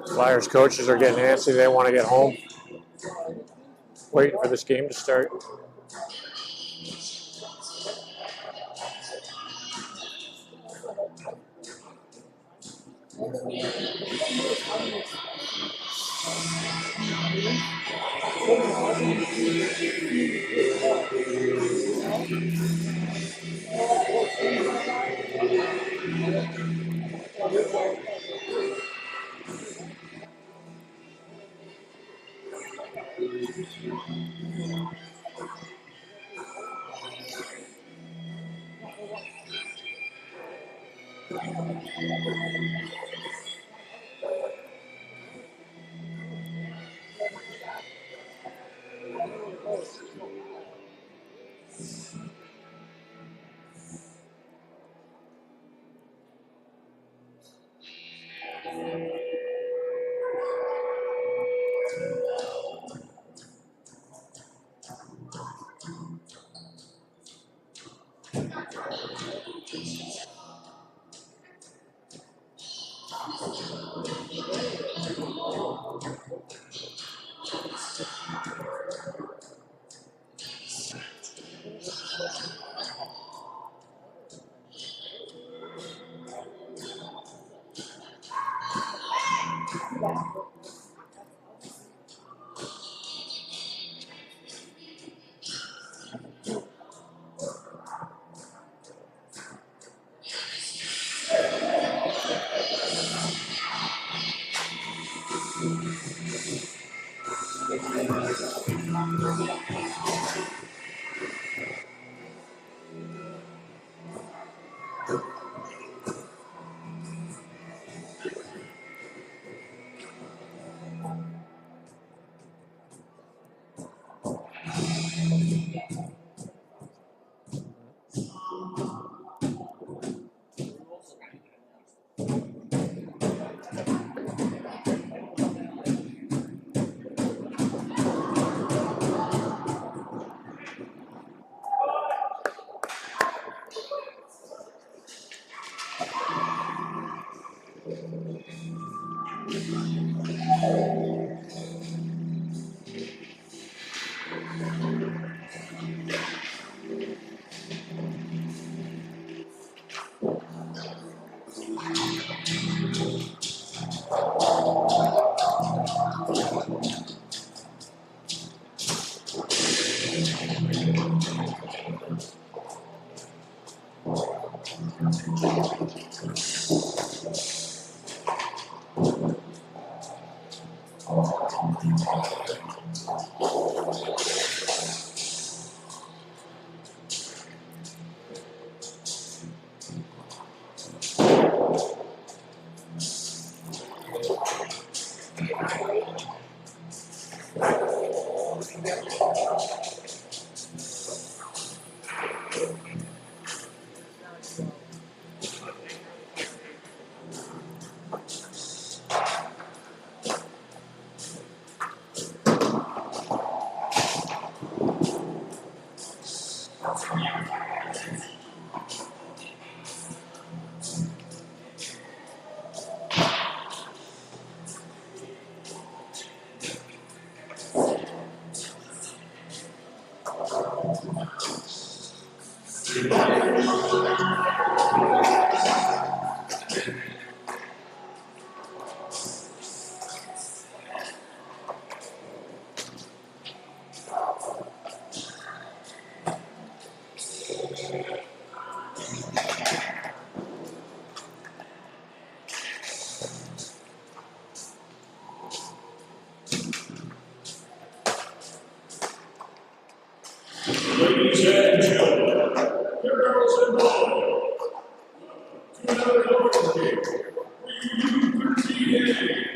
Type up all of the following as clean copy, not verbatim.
Flyers coaches are getting antsy. They want to get home. Waiting for this game to start. Ladies and gentlemen, girls and boys, to another Lord's Day for U13A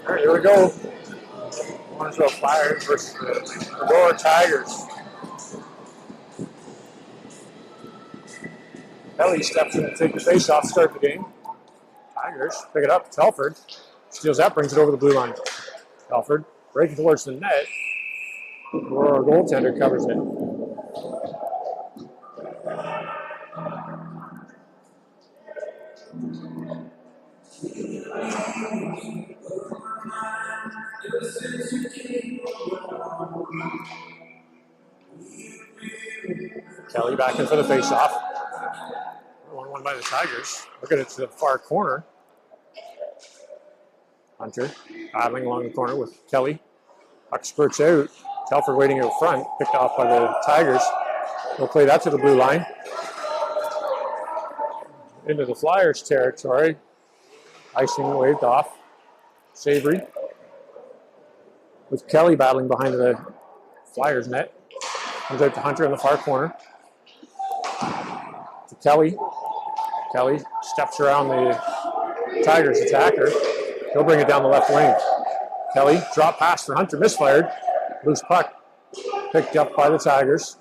All right, here we go. U13A Flyers versus the Aurora Tigers. Kelly steps in to take the face-off to start the game. Tigers pick it up. Telford steals that, brings it over the blue line. Telford breaking towards the net. Aurora goaltender covers it. Kelly back in for the face-off. 1-1 by the Tigers. Looking at it to the far corner. Hunter battling along the corner with Kelly. Puck spurts out. Telford waiting out front. Picked off by the Tigers. They'll play that to the blue line. Into the Flyers territory. Icing waved off. Savory. With Kelly battling behind the Flyers net. Comes out to Hunter in the far corner. To Kelly. Kelly steps around the Tigers attacker. He'll bring it down the left wing. Kelly, drop pass for Hunter, misfired. Loose puck picked up by the Tigers.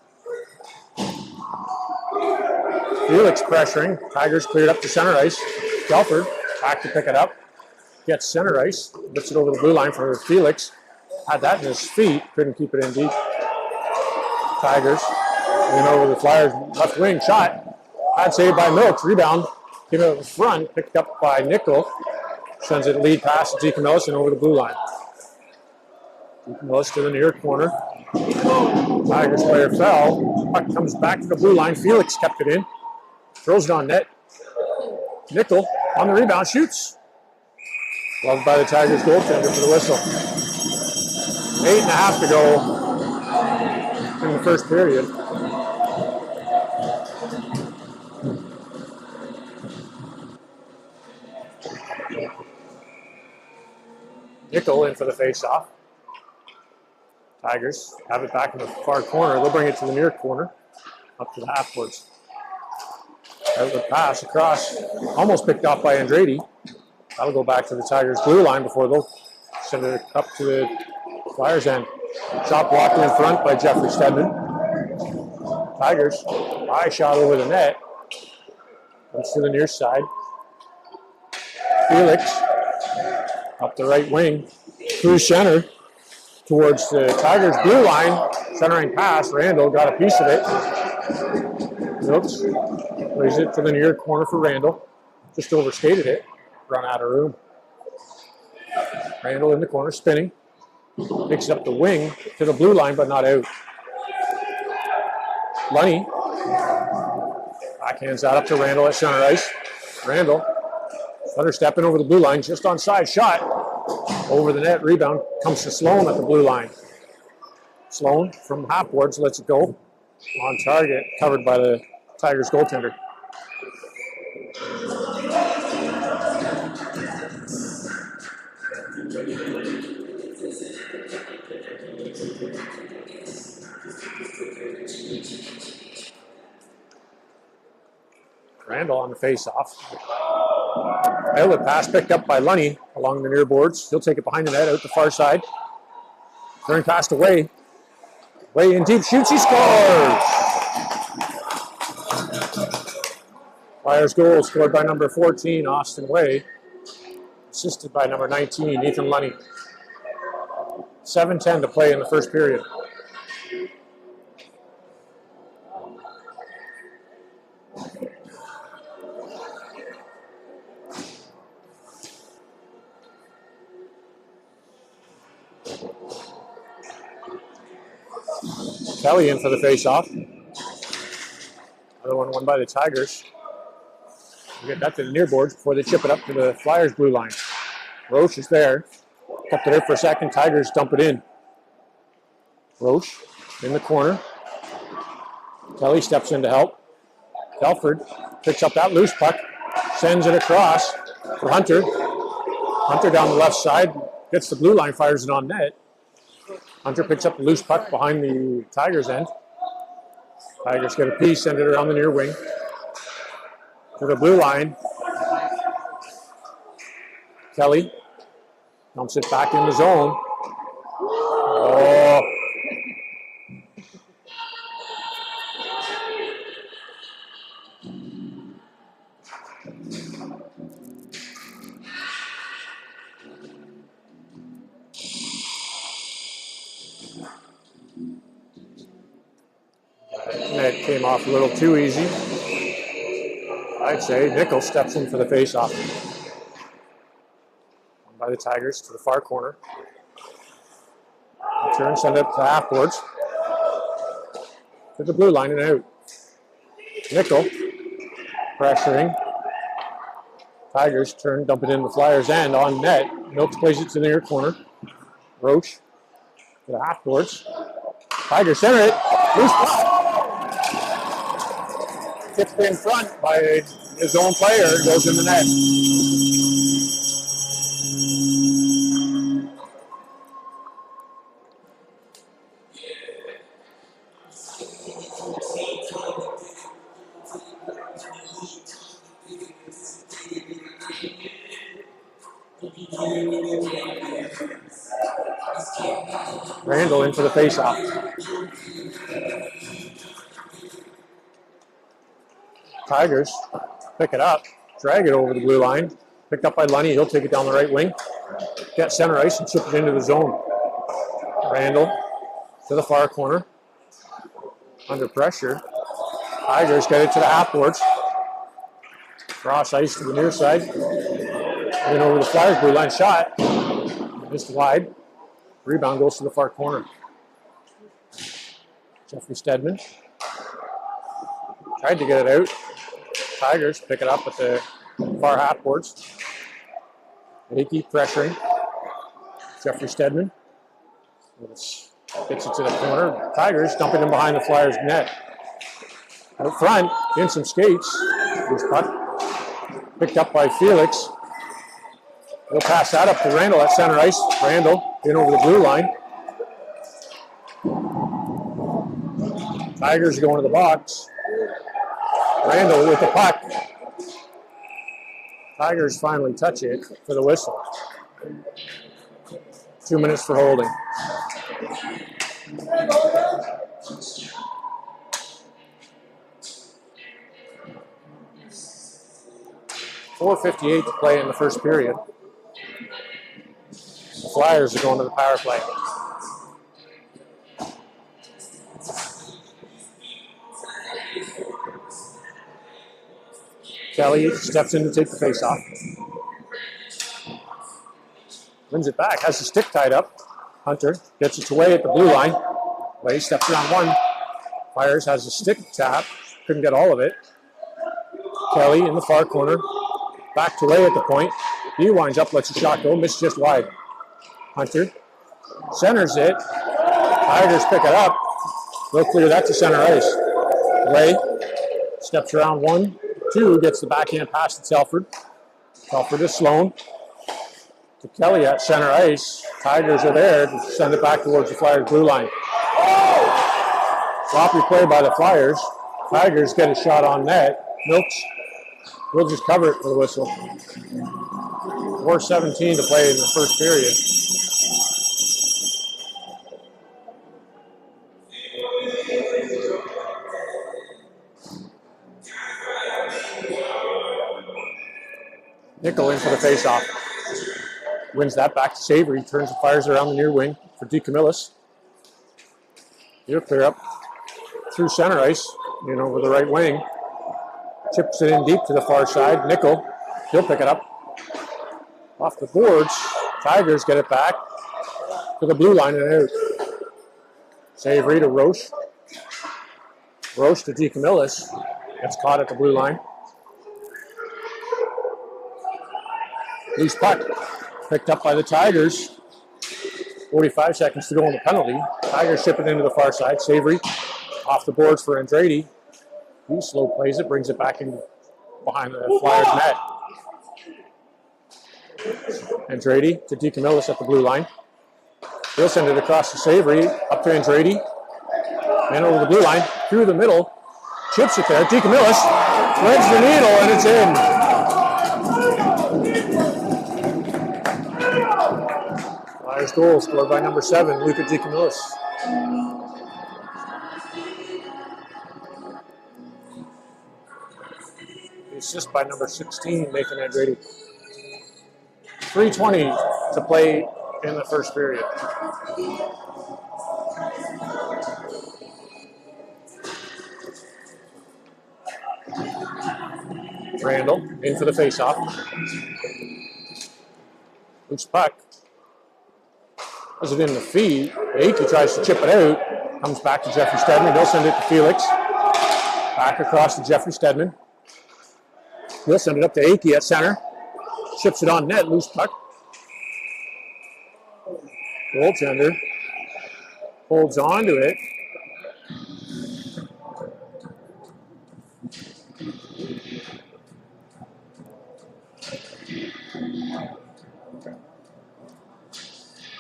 Felix pressuring. Tigers cleared up to center ice. Telford back to pick it up. Gets center ice. Lifts it over the blue line for Felix. Had that in his feet. Couldn't keep it in deep. Tigers. And over the Flyers left wing. Shot. Had saved by Milks. Rebound. Came out in front. Picked up by Nickel. Sends it lead pass to Deacon Millison over the blue line. Deacon Millison to the near corner. Tigers player fell. Puck comes back to the blue line. Felix kept it in. Throws it on net. Nickel on the rebound. Shoots. Loved by the Tigers goaltender for the whistle. 8.5 to go in the first period. Nickel in for the face-off. Tigers have it back in the far corner. They'll bring it to the near corner, up to the half-boards. Outlet pass across, almost picked off by Andrade. That'll go back to the Tigers' blue line before they'll send it up to the Flyers' end. Shot blocked in front by Jeffrey Stedman. Tigers, high shot over the net. Comes to the near side. Felix, up the right wing, through center, towards the Tigers' blue line. Centering pass, Randall got a piece of it. Milks plays it to the near corner for Randall. Just overskated it, run out of room. Randall in the corner, spinning. Picks up the wing to the blue line, but not out. Lunny backhands that up to Randall at center ice. Randall, stepping over the blue line, just onside shot. Over the net, rebound comes to Sloan at the blue line. Sloan from half boards lets it go. On target, covered by the Tigers goaltender. Randall on the face-off. Outlet pass picked up by Lunny along the near boards. He'll take it behind the net, out the far side. Turn pass to Way. Way in deep, shoots, he scores! Flyers goal scored by number 14, Austin Way. Assisted by number 19, Ethan Lunny. 7:10 to play in the first period. Kelly in for the face-off. Another one won by the Tigers. We get that to the near boards before they chip it up to the Flyers blue line. Roche is there. Kept it out for a second. Tigers dump it in. Roche in the corner. Kelly steps in to help. Telford picks up that loose puck. Sends it across for Hunter. Hunter down the left side. Gets the blue line, fires it on net. Hunter picks up the loose puck behind the Tigers' end. Tigers get a piece, send it around the near wing. To the blue line. Kelly dumps it back in the zone. Oh. Net came off a little too easy. I'd say Nichols steps in for the face-off. By the Tigers to the far corner. Turn, send it to half boards. To the blue line and out. Nickel pressuring. Tigers turn, dump it in the Flyers' end on net. Milks plays it to the near corner. Roche to the half boards. Tigers center it. Loose puck. Tipped in front by his own player. Goes in the net. Randall in for the face-off. Tigers pick it up, drag it over the blue line. Picked up by Lunny. He'll take it down the right wing. Get center ice and chip it into the zone. Randall to the far corner. Under pressure. Tigers get it to the half boards. Cross ice to the near side. In over the Flyers blue line. Shot. Missed wide. Rebound goes to the far corner. Jeffrey Stedman tried to get it out. Tigers pick it up at the far half boards. They keep pressuring. Jeffrey Stedman gets it to the corner. Tigers dump it in behind the Flyers net. Out front, in some skates. This puck picked up by Felix. He'll pass that up to Randall at center ice. Randall in over the blue line. Tigers going to the box. Randall with the puck. Tigers finally touch it for the whistle. 2 minutes for holding. .458 to play in the first period. The Flyers are going to the power play. Kelly steps in to take the face-off. Wins it back, has the stick tied up. Hunter gets it away at the blue line. Way steps around one. Flyers has the stick tap. Couldn't get all of it. Kelly in the far corner. Back to Way at the point. He winds up, lets a shot go. Missed just wide. Hunter centers it. Tigers pick it up. They'll clear that to center ice. Way steps around 1-2, gets the backhand pass to Telford. Telford to Sloan. To Kelly at center ice. Tigers are there to send it back towards the Flyers blue line. Sloppy play by the Flyers. Tigers get a shot on net. Milks We'll just cover it for the whistle. 4:17 to play in the first period. Nickel in for the face-off. Wins that back to Savory. Turns the Flyers around the near wing for DeCamillis. He'll clear up through center ice, in over the right wing. Chips it in deep to the far side. Nickel, he'll pick it up. Off the boards. Tigers get it back to the blue line and out. Savory to Roche. Roche to DeCamillis. Gets caught at the blue line. Loose puck. Picked up by the Tigers. 45 seconds to go on the penalty. Tigers ship it into the far side. Savory off the boards for Andrade. He slow plays it, brings it back in behind the Flyers net. Andrade to DeCamillis at the blue line. He'll send it across to Savory, up to Andrade. And over the blue line, through the middle. Chips it there. DeCamillis threads the needle, and it's in. Flyers goal scored by number 7, Luca DeCamillis. Assist by number 16, Nathan Andrade. 3:20 to play in the first period. Randall in for the faceoff. Loose puck. Has it in the feed. Akey tries to chip it out. Comes back to Jeffrey Stedman. He'll send it to Felix. Back across to Jeffrey Stedman. He'll send it up to Akey at center. Chips it on net. Loose puck. Goaltender holds on to it.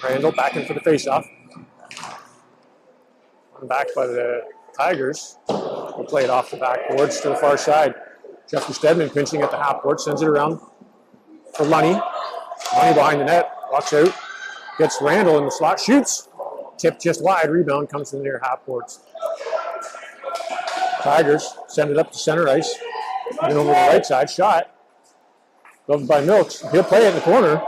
Randall back in for the faceoff. Back by the Tigers. We'll play it off the backboards to the far side. Jeffrey Stedman pinching at the half board, sends it around for Lunny. Lunny behind the net, walks out, gets Randall in the slot, shoots, tipped just wide, rebound comes to the near half boards. Tigers send it up to center ice, and over the right side, shot. Gloved by Milks, he'll play it in the corner.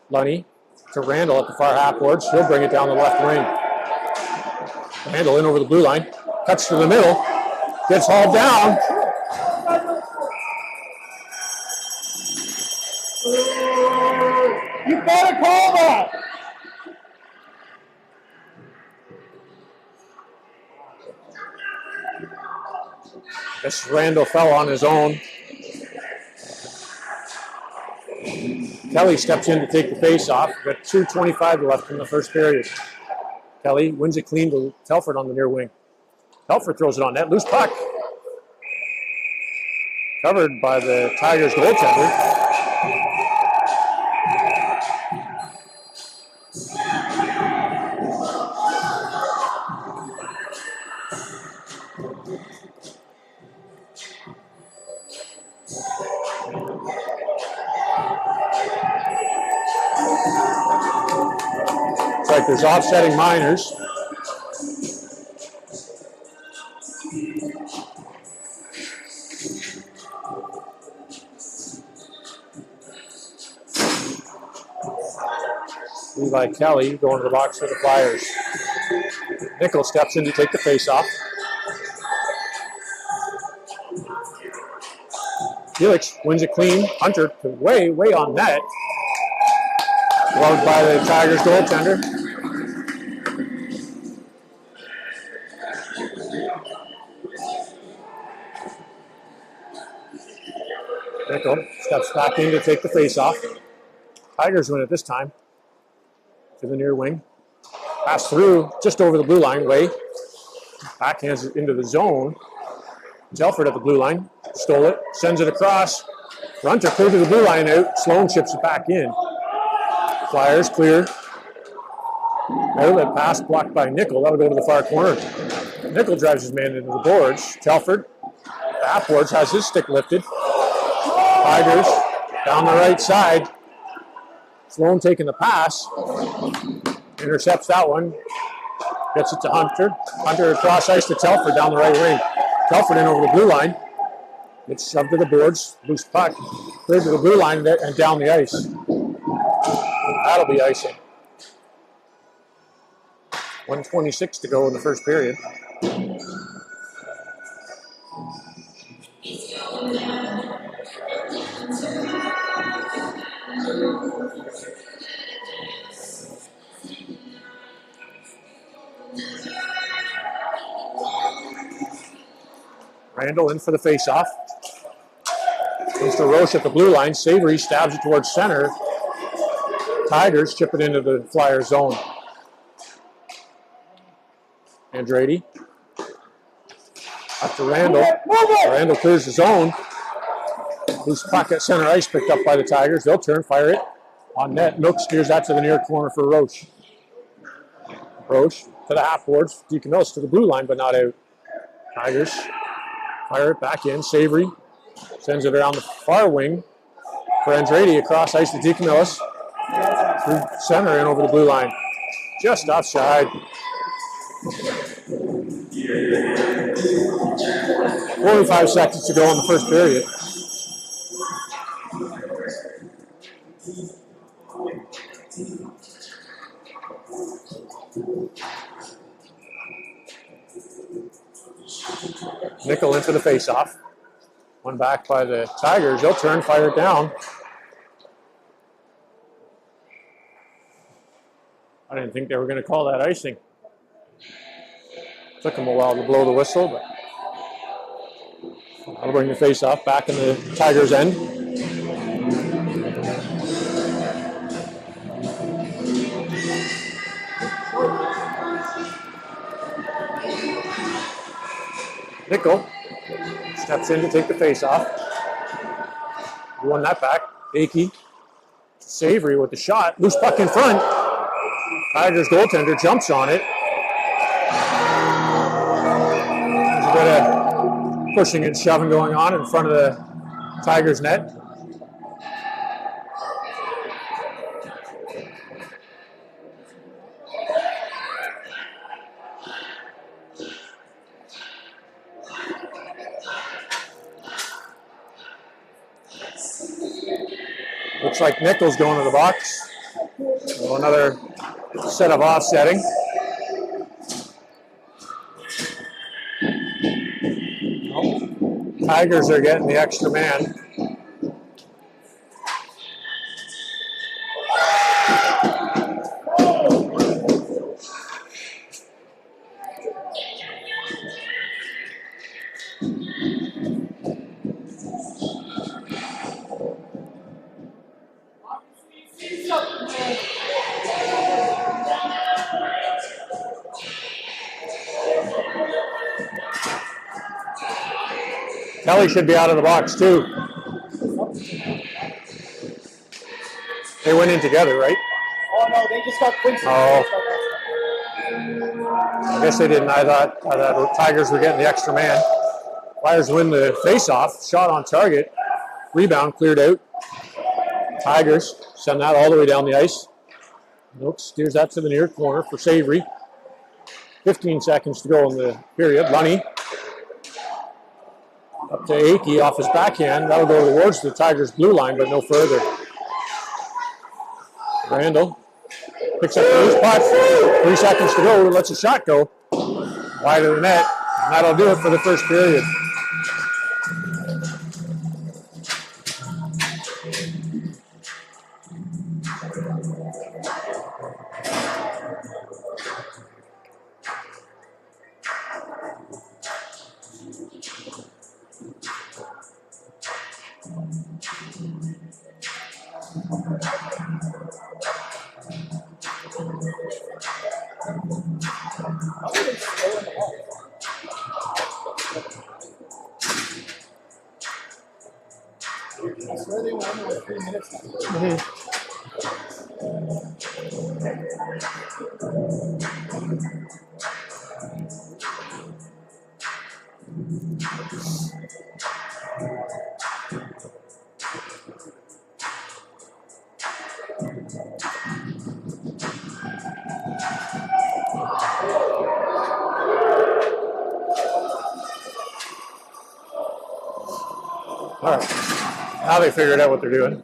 Lunny to Randall at the far half boards, he'll bring it down the left wing. Randall in over the blue line, cuts to the middle, gets hauled down. You gotta call that. This Randall fell on his own. Kelly steps in to take the face off. We've got 2:25 left in the first period. Kelly wins it clean to Telford on the near wing. Telford throws it on net. Loose puck. Covered by the Tigers goaltender. It's like there's offsetting minors. Levi Kelly going to the box for the Flyers. Nickel steps in to take the face-off. Felix wins it clean. Hunter way on net. Gloved by the Tigers goaltender. Nickel steps back in to take the face-off. Tigers win it this time. To the near wing. Pass through just over the blue line. Way. Backhands it into the zone. Telford at the blue line. Stole it. Sends it across. Runter clear to the blue line out. Sloan chips it back in. Flyers clear. Outlet pass blocked by Nickel. That'll go to the far corner. Nickel drives his man into the boards. Telford half-boards, has his stick lifted. Tigers down the right side. Sloan taking the pass. Intercepts that one. Gets it to Hunter. Hunter across ice to Telford down the right wing. Telford in over the blue line. It's shoved to the boards. Loose puck. Cleared to the blue line and down the ice. That'll be icing. 1:26 to go in the first period. Randall in for the faceoff. Comes to Roche at the blue line. Savory stabs it towards center. Tigers chip it into the Flyers zone. Andrade. Up to Randall. Randall clears the zone. Loose puck at center ice picked up by the Tigers. They'll turn, fire it on net. Nook steers that to the near corner for Roche. Roche to the half boards. Deaconellis to the blue line, but not out. Tigers fire it back in. Savory sends it around the far wing for Andrade. Across ice to Deaconellis. Through center and over the blue line. Just offside. 45 seconds to go in the first period. Nickel into the faceoff. One back by the Tigers. They'll turn, fire it down. I didn't think they were going to call that icing. Took them a while to blow the whistle, but I'll bring the faceoff back in the Tigers' end. Nickel steps in to take the faceoff. He won that back. Akey. Savory with the shot. Loose puck in front. Tigers goaltender jumps on it. There's a bit of pushing and shoving going on in front of the Tigers net. Looks like Nickel's going to the box. So another set of offsetting. Tigers are getting the extra man. Kelly should be out of the box too. They went in together, right? Oh no, they just got Quincy. Oh. I guess they didn't. I thought the Tigers were getting the extra man. Flyers win the face-off. Shot on target. Rebound cleared out. Tigers send that all the way down the ice. Nook steers that to the near corner for Savory. 15 seconds to go in the period. Lunny up to Akey off his backhand. That'll go towards the Tigers' blue line, but no further. Randall picks up the loose puck. 3 seconds to go. Lets a shot go wide of the net. And that'll do it for the first period. I swear they won in like 3 minutes now. All right. Now they figured out what they're doing.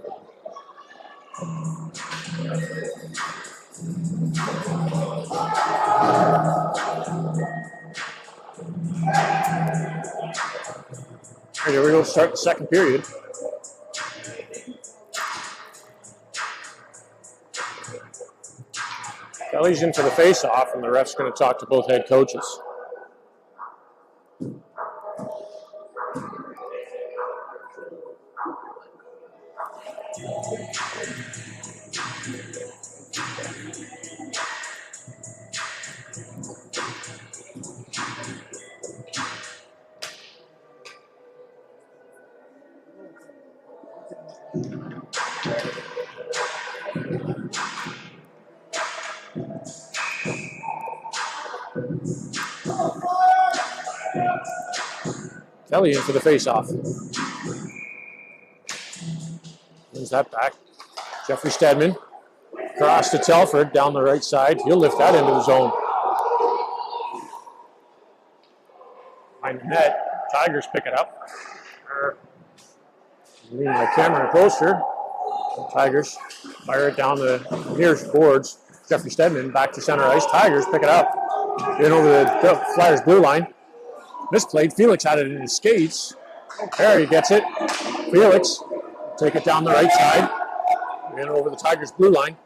Here we go, start the second period. Kelly's in for the face-off, and the ref's going to talk to both head coaches. Kelly in for the face-off. Brings that back. Jeffrey Stedman. Cross to Telford down the right side. He'll lift that into the zone. Behind the net. Tigers pick it up. Leaning my camera closer. Tigers fire it down the nearest boards. Jeffrey Stedman back to center ice. Tigers pick it up. In over the Flyers blue line. Misplayed. Felix had it in his skates. There he gets it. Felix take it down the right side. In over the Tigers blue line.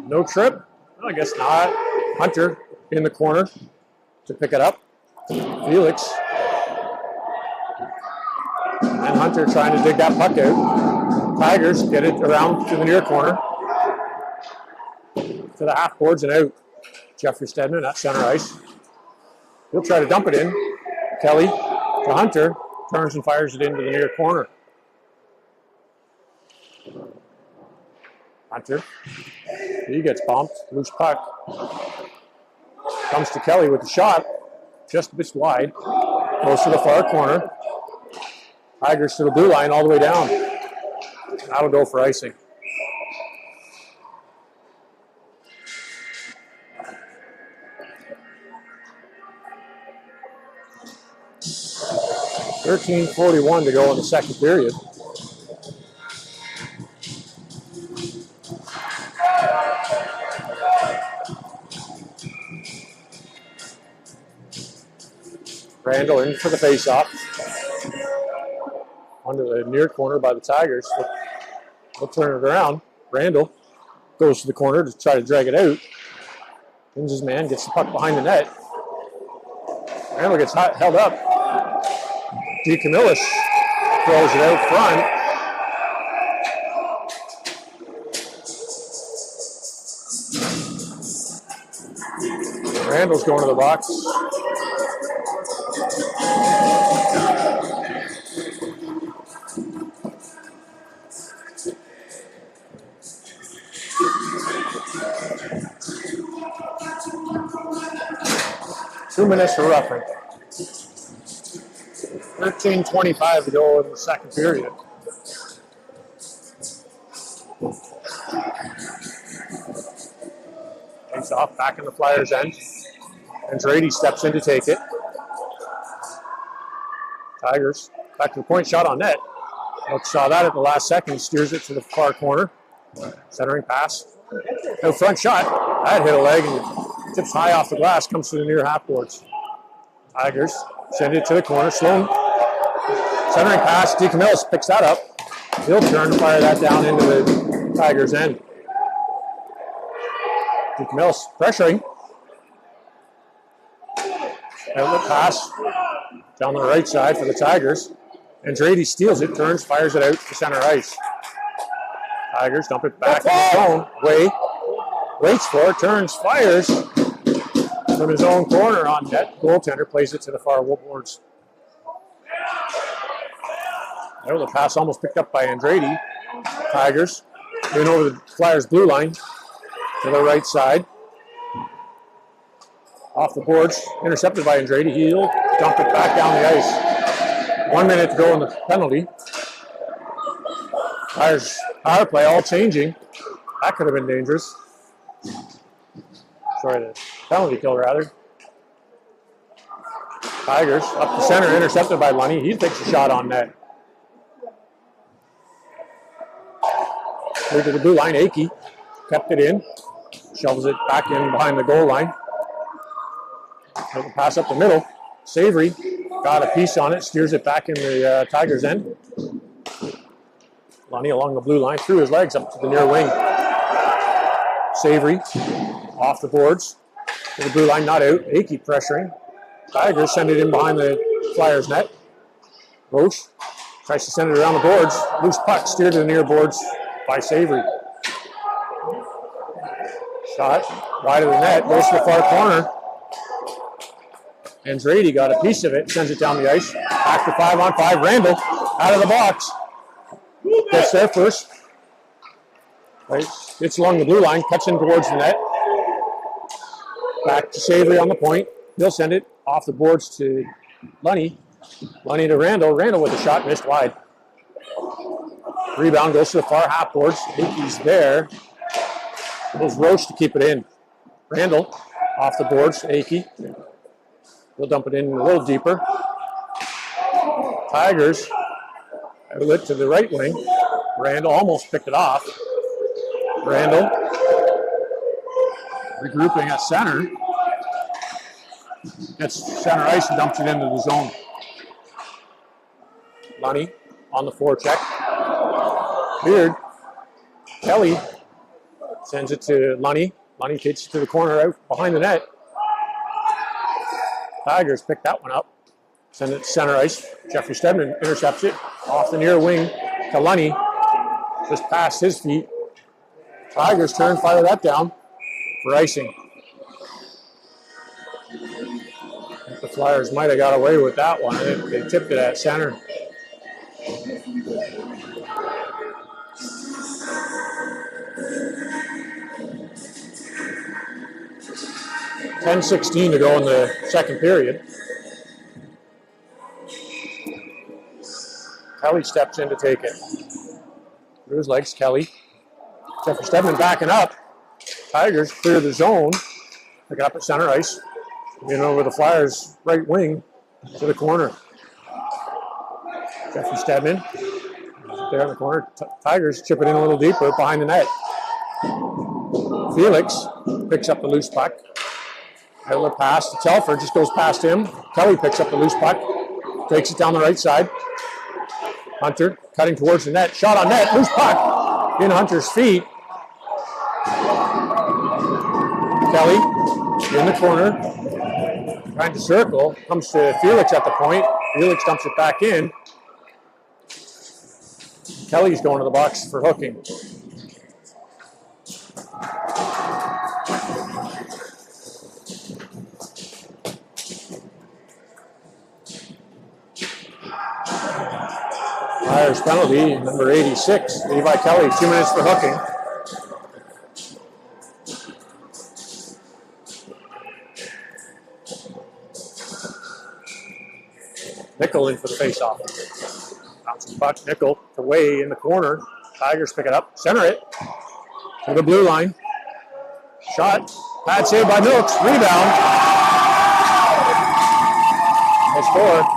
No trip? Well, I guess not. Hunter in the corner to pick it up. Felix. And Hunter trying to dig that puck out. Tigers get it around to the near corner. To the half boards and out. Jeffrey Stedman at center ice. He'll try to dump it in. Kelly to Hunter. Turns and fires it into the near corner. Hunter. He gets bumped. Loose puck. Comes to Kelly with the shot. Just a bit wide. Goes to the far corner. Tigers to the blue line all the way down. That'll go for icing. .13:41 to go in the second period. Randall in for the face-off. Onto the near corner by the Tigers. They'll turn it around. Randall goes to the corner to try to drag it out. Pins his man, gets the puck behind the net. Randall gets held up. DeCamillis throws it out front. Randall's going to the box. Two minutes for roughing. 13:25 to go in the second period. Takes off back in the Flyers' end. And Drady steps in to take it. Tigers back to the point, shot on net. Look, saw that at the last second. Steers it to the far corner. Centering pass. No front shot. That hit a leg and tips high off the glass. Comes to the near half boards. Tigers send it to the corner. Sloan. Centering pass. DeCamillis picks that up. He'll turn and fire that down into the Tigers' end. DeCamillis pressuring. Outlet pass down the right side for the Tigers. And Drady steals it, turns, fires it out to center ice. Tigers dump it back in the zone. Waits for it, turns, fires from his own corner on net. Goaltender plays it to the far boards. There, the pass almost picked up by Andrade. Tigers in over the Flyers' blue line to the right side. Off the boards, intercepted by Andrade. He'll dump it back down the ice. 1 minute to go in the penalty. Flyers power play all changing. That could have been dangerous. Sorry, the penalty kill rather. Tigers up the center, intercepted by Lunny. He takes a shot on net. Clear to the blue line. Akey kept it in, shovels it back in behind the goal line. Pass up the middle. Savory got a piece on it, steers it back in the Tigers' end. Lunny along the blue line, threw his legs up to the near wing. Savory off the boards to the blue line, not out. Akey pressuring. Tigers send it in behind the Flyers' net. Roche tries to send it around the boards. Loose puck steered to the near boards by Savory. Shot wide of the net, goes to the far corner. Andrade got a piece of it, sends it down the ice. Back to 5-on-5. Randall out of the box. Gets there first. Right. It's along the blue line, cuts in towards the net. Back to Savory on the point. He'll send it off the boards to Lunny. Lunny to Randall. Randall with a shot, missed wide. Rebound goes to the far half boards. Akey's there. There's Roche to keep it in. Randall off the boards. Akey. He'll dump it in a little deeper. Tigers outlet to the right wing. Randall almost picked it off. Randall regrouping at center. Gets center ice and dumps it into the zone. Lunny on the forecheck. Beard. Kelly sends it to Lunny. Lunny takes it to the corner out behind the net. Tigers pick that one up. Send it to center ice. Jeffrey Stedman intercepts it off the near wing to Lunny. Just past his feet. Tigers turn, fire that down for icing. The Flyers might have got away with that one. They tipped it at center. .10:16 to go in the second period. Kelly steps in to take it. Through his legs, Kelly. Jeffrey Stedman backing up. Tigers clear the zone. Pick it up at center ice. In over the Flyers' right wing to the corner. Jeffrey Stedman there in the corner. Tigers chip it in a little deeper behind the net. Felix picks up the loose puck. Outlet pass to Telford, just goes past him. Kelly picks up the loose puck, takes it down the right side. Hunter cutting towards the net. Shot on net, loose puck in Hunter's feet. Kelly in the corner, trying to circle, comes to Felix at the point. Felix dumps it back in. Kelly's going to the box for hooking. Flyers penalty, number 86, Levi Kelly, 2 minutes for hooking. Nickel in for the face-off. Bouncing puck, Nickel away in the corner. Tigers pick it up, center it to the blue line. Shot, pad save by Milks, rebound. They score.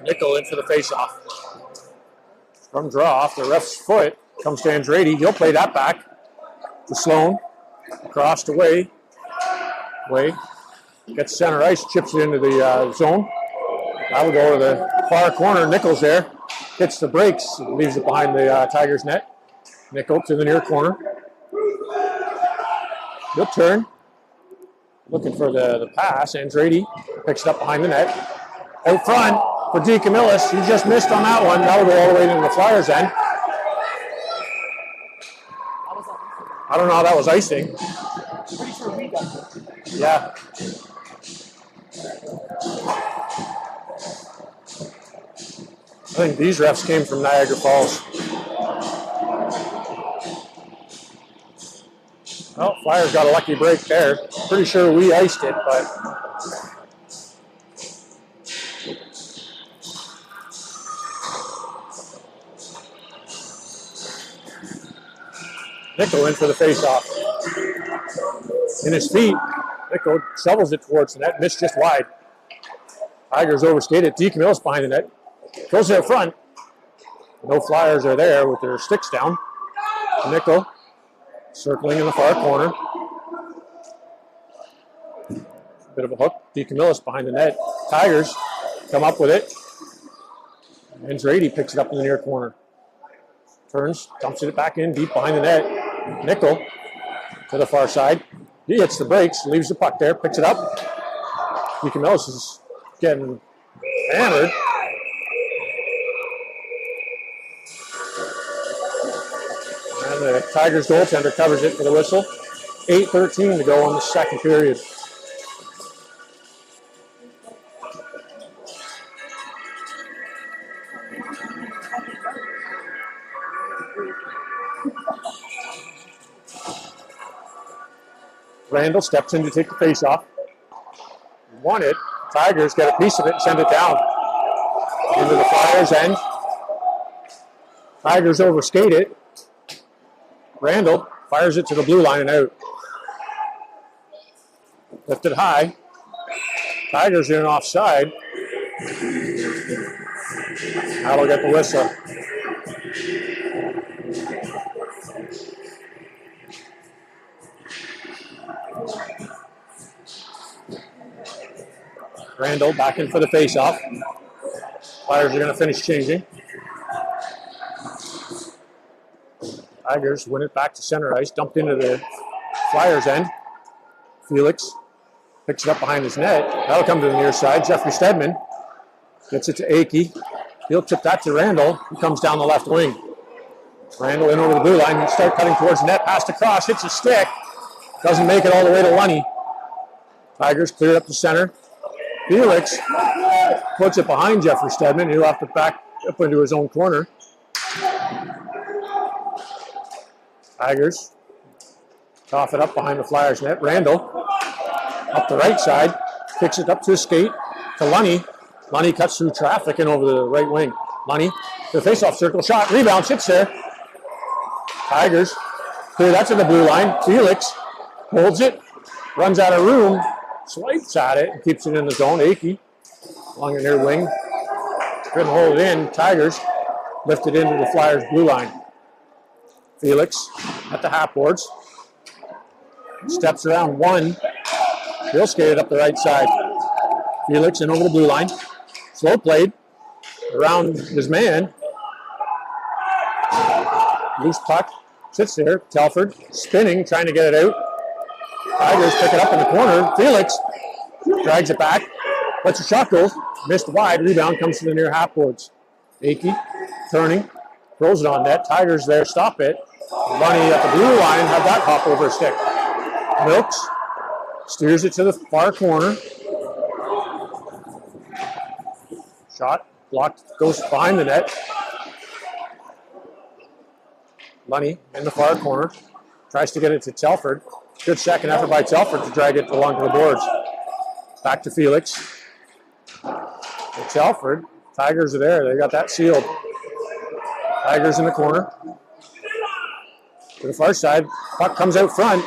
Nickel in for the face-off. From draw off the ref's foot. Comes to Andrade. He'll play that back to Sloan. Across to Way. Way gets center ice, chips it into the zone. That'll go to the far corner. Nickel's there. Hits the brakes. Leaves it behind the Tigers' net. Nickel to the near corner. He'll turn. Looking for the pass. Andrade picks it up behind the net. Out front for DeCamillis. He just missed on that one. That'll go all the way into the Flyers' end. I don't know how that was icing. Pretty sure we got it. Yeah. think these refs came from Niagara Falls. Well, Flyers got a lucky break there. Pretty sure we iced it, but Nico in for the face-off. In his feet, Nico shovels it towards the net, missed just wide. Tigers overskated. DeCamillo's behind the net. Goes to the front. No Flyers are there with their sticks down. Nico circling in the far corner. Bit of a hook. DeCamillo's behind the net. Tigers come up with it. And Drady picks it up in the near corner. Turns, dumps it back in deep behind the net. Nico to the far side. He hits the brakes, leaves the puck there, picks it up. DeCamillo's is getting hammered. And the Tigers goaltender covers it for the whistle. 8:13 to go on the second period. Randall steps in to take the face-off. Won it. Tigers get a piece of it and send it down. Into the Flyers' end. Tigers overskate it. Randall fires it to the blue line and out. Lifted high. Tigers in offside. That'll get the whistle. Randall back in for the face-off. Flyers are going to finish changing. Tigers win it back to center ice, dumped into the Flyers' end. Felix picks it up behind his net. That'll come to the near side. Jeffrey Stedman gets it to Akey. He'll tip that to Randall, who comes down the left wing. Randall in over the blue line, start cutting towards the net, passed across, hits a stick. Doesn't make it all the way to Lunny. Tigers clear up the center. Felix puts it behind Jeffrey Stedman. He'll have to back up into his own corner. Tigers cough it up behind the Flyers net. Randall up the right side, kicks it up to his skate to Lunny. Lunny cuts through traffic and over the right wing. Lunny to the face-off circle, shot, rebound, sits there. Tigers clear that to the blue line. Felix holds it, runs out of room, swipes at it, and keeps it in the zone. Akey along the near wing. Couldn't hold it in. Tigers lift it into the Flyers' blue line. Felix at the half boards. Steps around one. He'll skate it up the right side. Felix in over the blue line. Slow played around his man. Loose puck. Sits there. Telford spinning, trying to get it out. Tigers pick it up in the corner. Felix drags it back. Lets a shot go. Missed wide. Rebound comes to the near half boards. Akey turning. Throws it on net. Tigers there. Stop it. Lunny at the blue line. Have that hop over a stick. Milks steers it to the far corner. Shot blocked. Goes behind the net. Lunny in the far corner. Tries to get it to Telford. Good second effort by Telford to drag it along to the boards. Back to Felix. To Telford. Tigers are there. They got that sealed. Tigers in the corner. To the far side. Puck comes out front.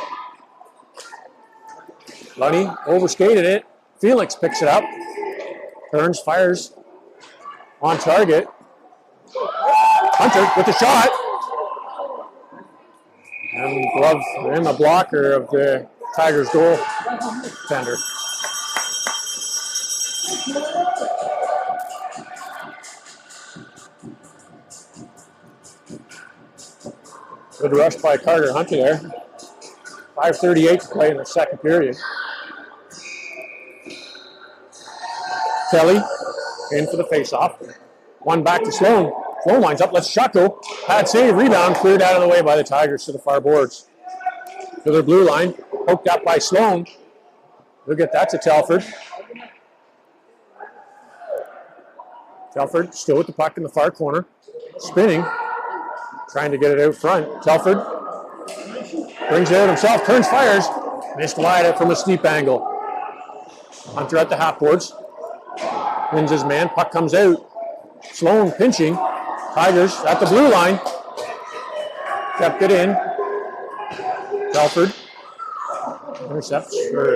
Lunny overskated it. Felix picks it up. Turns, fires on target. Hunter with the shot. And glove and the blocker of the Tigers goal tender. Good rush by Carter Hunter there. 5:38 to play in the second period. Kelly in for the face-off. One back to Sloan. Sloan lines up, lets shot go. Pad save, rebound, cleared out of the way by the Tigers to the far boards. To their blue line, poked up by Sloan. They'll get that to Telford. Telford still with the puck in the far corner, spinning, trying to get it out front. Telford brings it out himself, turns, fires, missed wide from a steep angle. Hunter at the half boards, wins his man, puck comes out. Sloan pinching, Tigers at the blue line, kept it in. Telford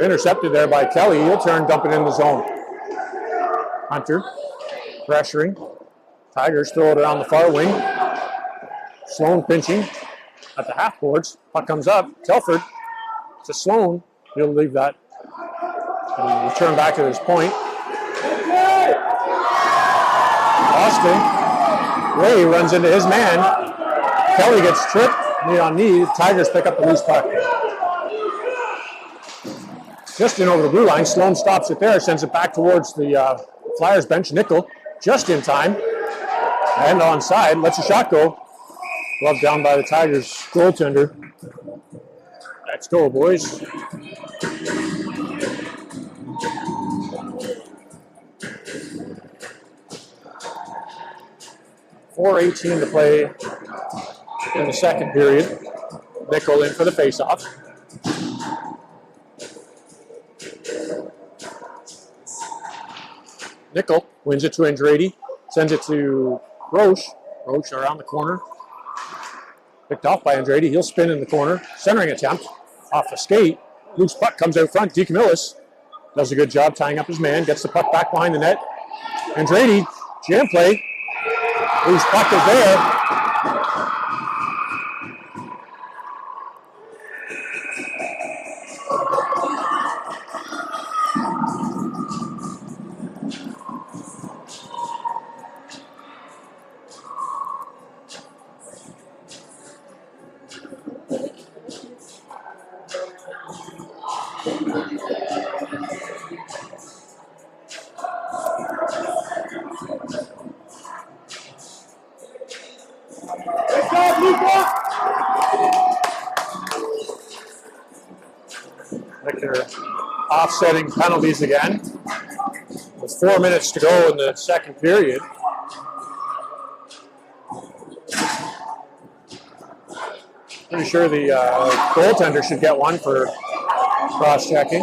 intercepted there by Kelly. He'll turn, dump it in the zone. Hunter pressuring. Tigers throw it around the far wing. Sloan pinching at the half boards. Puck comes up. Telford to Sloan. He'll leave that. He'll return back to his point. Austin. Ray runs into his man. Kelly gets tripped, knee on knee. Tigers pick up the loose puck. Just in over the blue line. Sloan stops it there, sends it back towards the Flyers bench. Nickel just in time. And onside, lets a shot go. Glove down by the Tigers goaltender. Let's go, boys. .4:18 to play in the second period. Nickel in for the faceoff. Nickel wins it to Andrade, sends it to Roche. Roche around the corner. Picked off by Andrade. He'll spin in the corner. Centering attempt off the skate. Loose puck comes out front. DeCamillis does a good job tying up his man. Gets the puck back behind the net. Andrade, jam play. Loose puck is there. Like they're offsetting penalties again. With 4 minutes to go in the second period. Pretty sure the goaltender should get one for cross-checking.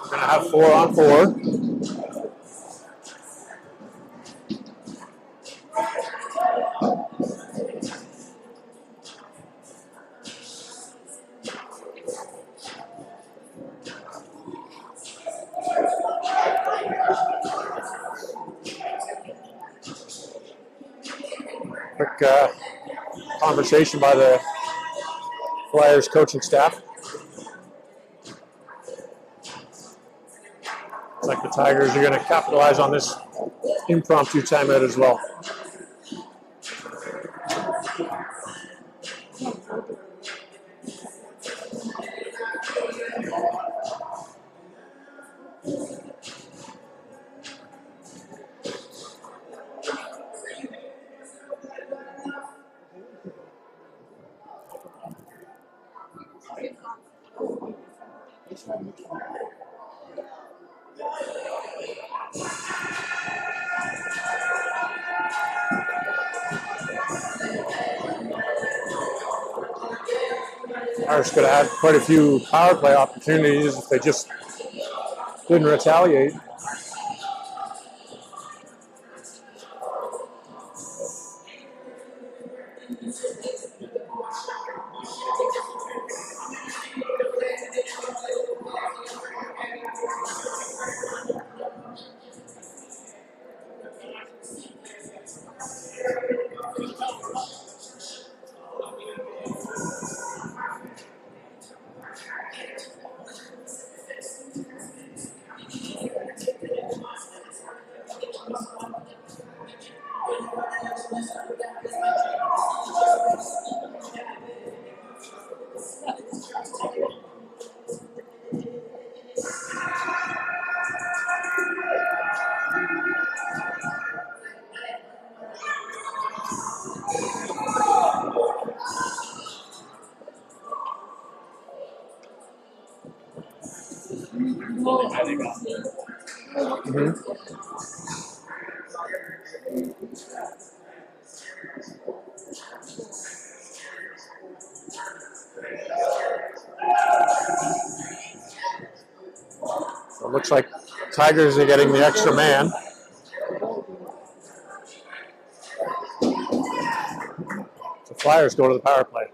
We're going to have 4-on-4. Quick conversation by the Flyers coaching staff. Looks like the Tigers are going to capitalize on this impromptu timeout as well. Irish could have had quite a few power play opportunities if they just didn't retaliate. So it looks like Tigers are getting the extra man. The Flyers go to the power play.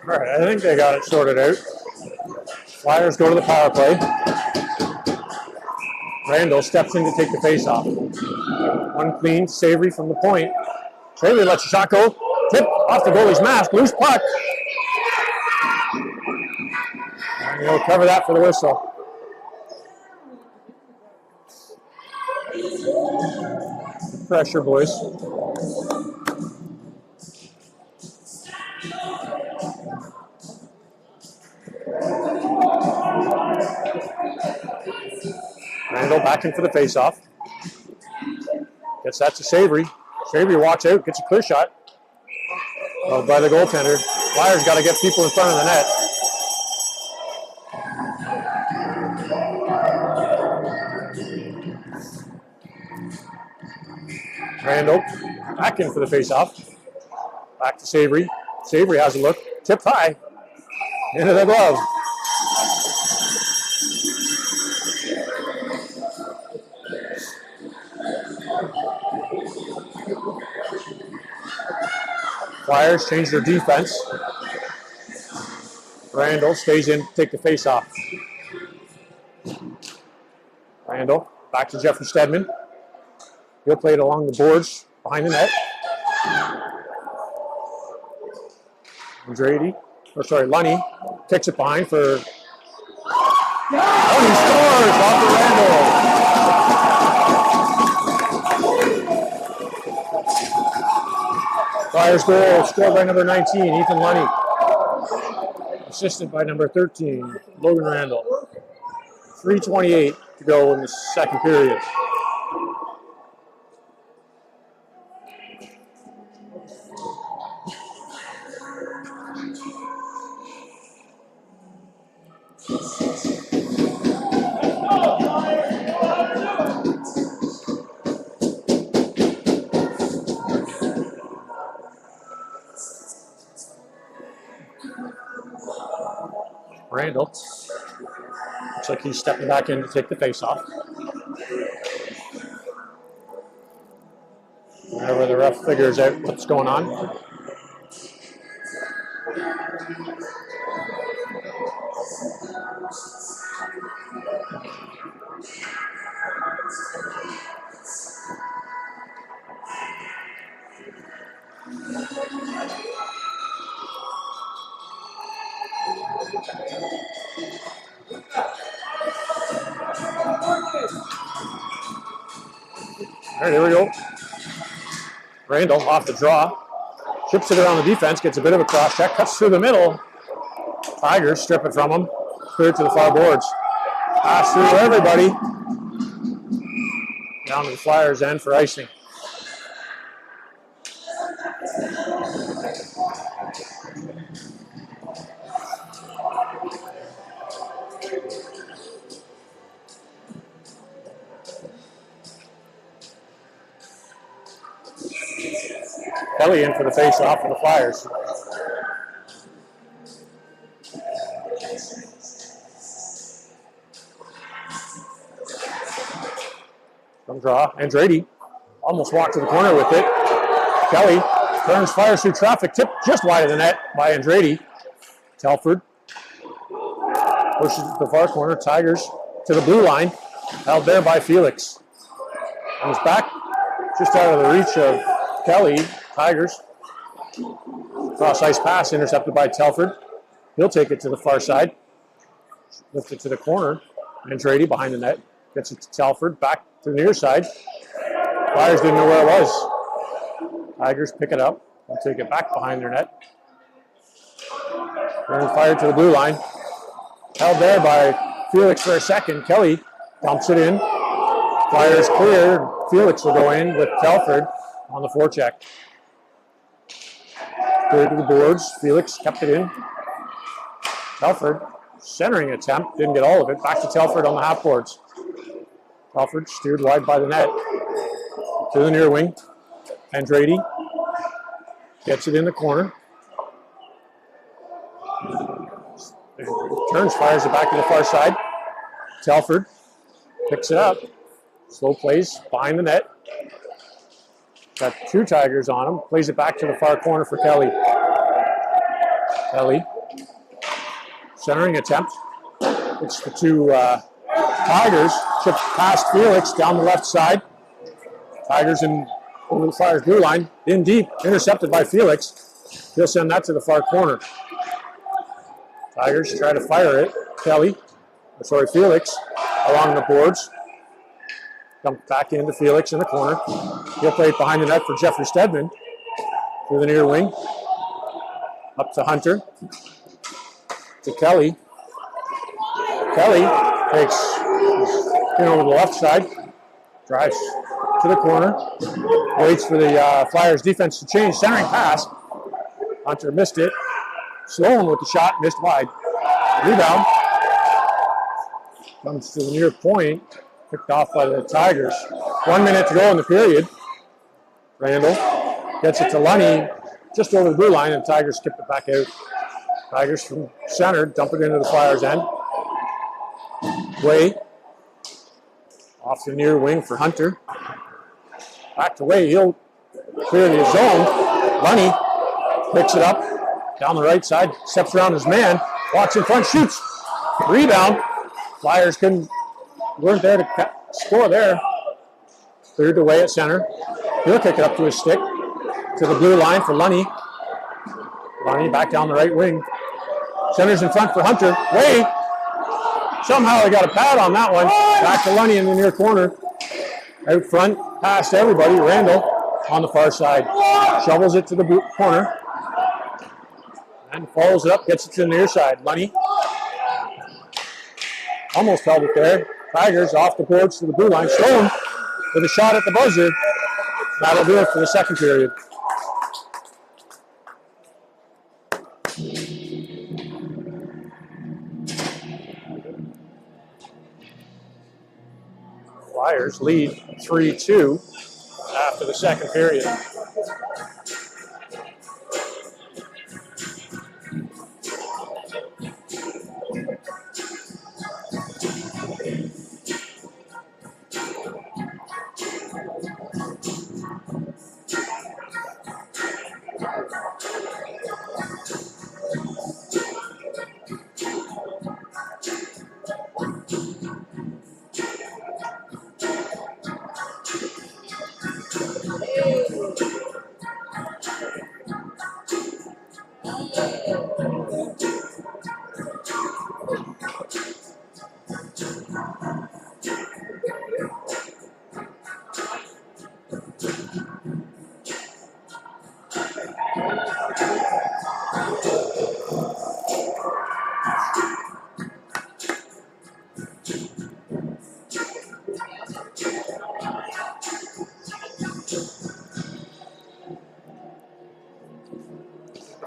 All right, I think they got it sorted out. Flyers go to the power play. Randall steps in to take the face-off. One clean, Savory from the point. Savory lets the shot go. Tip off the goalie's mask. Loose puck. And he'll cover that for the whistle. Pressure, boys. Randall back in for the face-off. Gets that to Savory. Savory walks out, gets a clear shot. By the goaltender. Flyers got to get people in front of the net. Randall back in for the face-off. Back to Savory. Savory has a look. Tipped high. Into the glove. Flyers change their defense. Randall stays in to take the face-off. Randall back to Jeffrey Stedman. He'll play it along the boards behind the net. Lunny kicks it behind for. Oh, he scores off the Randall. Flyers goal scored by number 19, Ethan Lunny. Assisted by number 13, Logan Randall. 3:28 to go in the second period. Randall looks like he's stepping back in to take the face-off. Whenever the ref figures out what's going on. All right, here we go. Randall off the draw. Chips it around the defense, gets a bit of a cross check, cuts through the middle. Tigers strip it from him, clear to the far boards. Pass through everybody. Down to the Flyers end for icing. Kelly in for the face-off for the Flyers. Come draw. Andretti almost walked to the corner with it. Kelly turns, fires through traffic, tipped just wide of the net by Andretti. Telford pushes to the far corner. Tigers to the blue line. Held there by Felix. Comes back just out of the reach of Kelly. Tigers. Cross ice pass intercepted by Telford. He'll take it to the far side. Lift it to the corner. Andretti behind the net. Gets it to Telford. Back to the near side. Flyers didn't know where it was. Tigers pick it up and take it back behind their net. Turn fired to the blue line. Held there by Felix for a second. Kelly dumps it in. Flyers clear. Felix will go in with Telford on the forecheck. Clear to the boards. Felix kept it in. Telford, centering attempt, didn't get all of it. Back to Telford on the half boards. Telford steered wide by the net. To the near wing. Andretti gets it in the corner. Turns, fires it back to the far side. Telford picks it up. Slow plays behind the net. Got two Tigers on him. Plays it back to the far corner for Kelly. Kelly. Centering attempt. It's the two Tigers. Chipped past Felix down the left side. Tigers in over the Flyers blue line. In deep. Intercepted by Felix. He'll send that to the far corner. Tigers try to fire it. Felix along the boards. Comes back into Felix in the corner. He'll play it behind the net for Jeffrey Stedman. Through the near wing. Up to Hunter. To Kelly. Kelly takes in over the left side. Drives to the corner. Waits for the Flyers defense to change. Centering pass. Hunter missed it. Sloan with the shot. Missed wide. Rebound. Comes to the near point. Picked off by the Tigers. 1 minute to go in the period. Randall gets it to Lunny just over the blue line, and Tigers skip it back out. Tigers from center dump it into the Flyers' end. Way off the near wing for Hunter. Back to Way. He'll clear the zone. Lunny picks it up down the right side. Steps around his man. Walks in front. Shoots. Rebound. Flyers weren't there to score there. Cleared away at center. He'll kick it up to his stick. To the blue line for Lunny. Lunny back down the right wing. Centers in front for Hunter. Way. Somehow they got a pad on that one. Back to Lunny in the near corner. Out front. Past everybody. Randall on the far side. Shovels it to the corner. And follows it up. Gets it to the near side. Lunny. Almost held it there. Tigers off the boards to the blue line. Stone with a shot at the buzzer. That'll do it for the second period. Flyers lead 3-2 after the second period.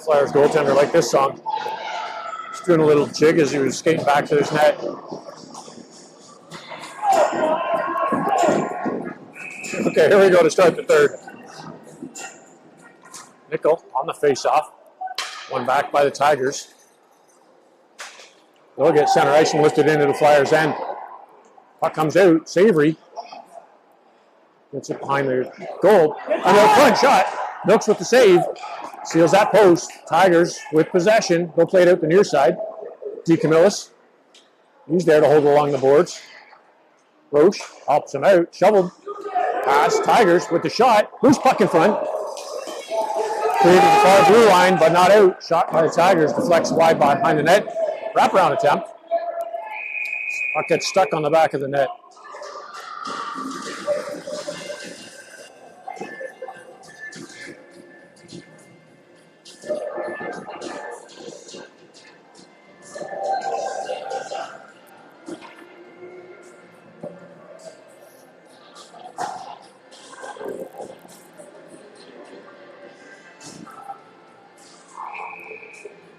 Flyers goaltender like this song. He's doing a little jig as he was skating back to his net. Okay, here we go to start the third. Nickel on the face-off. One back by the Tigers. They'll get center ice and lifted into the Flyers' end. Puck comes out. Savory gets it behind the goal. And a front shot. Milks with the save. Seals that post. Tigers with possession. They'll play it out the near side. DeCamillis. He's there to hold along the boards. Roche helps him out. Shoveled. Pass. Tigers with the shot. Loose puck in front. Cleared to the far blue line, but not out. Shot by the Tigers. Deflects wide behind the net. Wraparound attempt. Puck gets stuck on the back of the net.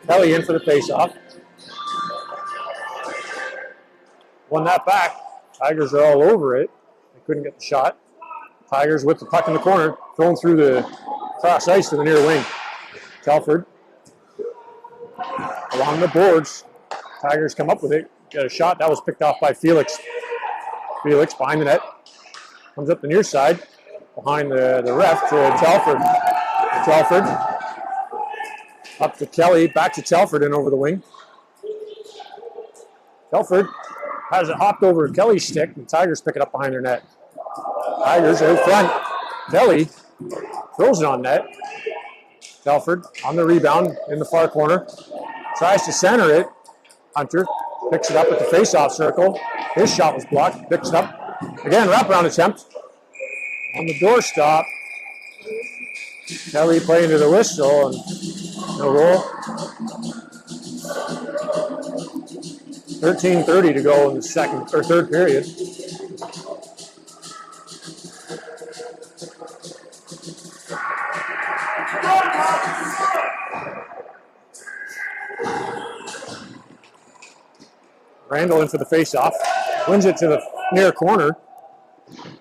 Kelly in for the faceoff. Won that back. Tigers are all over it. They couldn't get the shot. Tigers with the puck in the corner, thrown through the cross ice to the near wing. Telford along the boards. Tigers come up with it. Get a shot. That was picked off by Felix. Felix behind the net. Comes up the near side. Behind the ref to Telford. Telford. Up to Kelly, back to Telford and over the wing. Telford has it hopped over Kelly's stick, and Tigers pick it up behind their net. Tigers out front. Kelly throws it on net. Telford on the rebound in the far corner. Tries to center it. Hunter picks it up at the face-off circle. His shot was blocked. Picks it up. Again, wraparound attempt. On the doorstop. Kelly playing to the whistle, and no goal. 13:30 to go in the second or third period. Randall in for the face-off. Wins it to the near corner.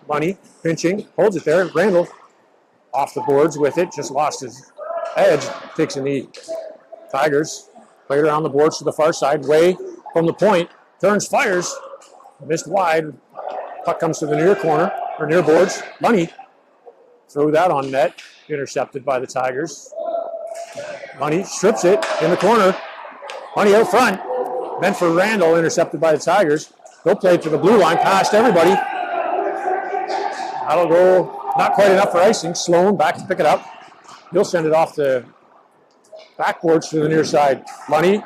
Money pinching, holds it there. Randall off the boards with it, just lost his edge, takes a knee. Tigers played around the boards to the far side, way from the point, turns, fires, missed wide. Puck comes to the near corner, or near boards. Money throw that on net, intercepted by the Tigers. Money strips it in the corner. Money out front, meant for Randall, intercepted by the Tigers. They'll play it to the blue line, past everybody. That'll go. Not quite enough for icing. Sloan back to pick it up. He'll send it off the backboards to the near side. Money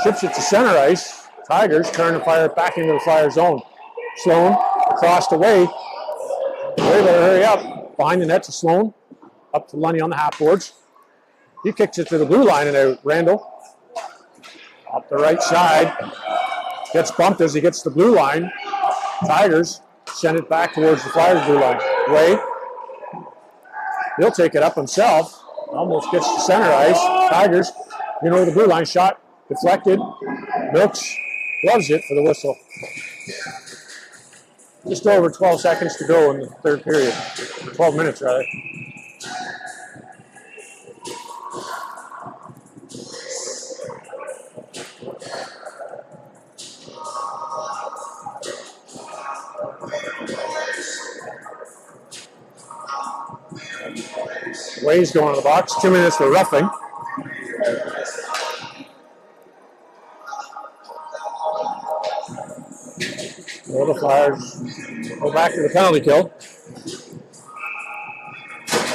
ships it to center ice. Tigers turn and fire it back into the Flyer zone. Sloan across the way. They better hurry up. Behind the net to Sloan. Up to Lunny on the half boards. He kicks it to the blue line and out. Randall up the right side. Gets bumped as he gets the blue line. Tigers send it back towards the Flyers blue line. Way. He'll take it up himself. Almost gets to center ice. Tigers, the blue line shot. Deflected. Milks loves it for the whistle. Just over 12 seconds to go in the third period. 12 minutes, rather. Way's going to the box. 2 minutes for roughing. Well, the Flyers go back to the penalty kill.